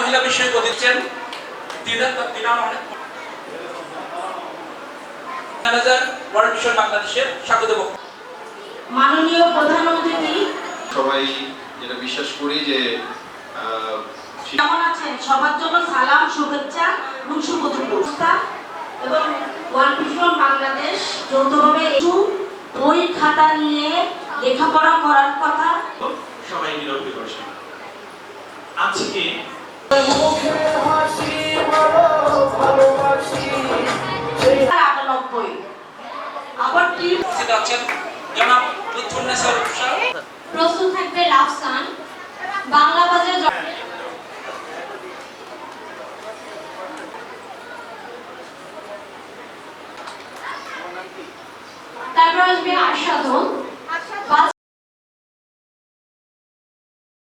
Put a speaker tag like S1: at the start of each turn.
S1: মহিলা বিষয়ে দিচ্ছেন ম্যানেজার ওয়ার্ল্ড ভিশন বাংলাদেশের স্বাগত বক্তব্য।
S2: মাননীয় প্রধান অতিথি,
S3: সবাই যেটা বিশ্বাস করি যে
S2: কেমন আছেন? সবার জন্য সালাম, শুভেচ্ছা এবং শুভকামনা। এবং ওয়ার্ল্ড ভিশন বাংলাদেশ যৌথভাবে একটু বই খাতা নিয়ে লেখাপড়া করার কথা
S1: সবাই নীরবে বসে। আজকে
S2: আবার টিম
S1: আছেন জনাব লুৎফুন্নেসা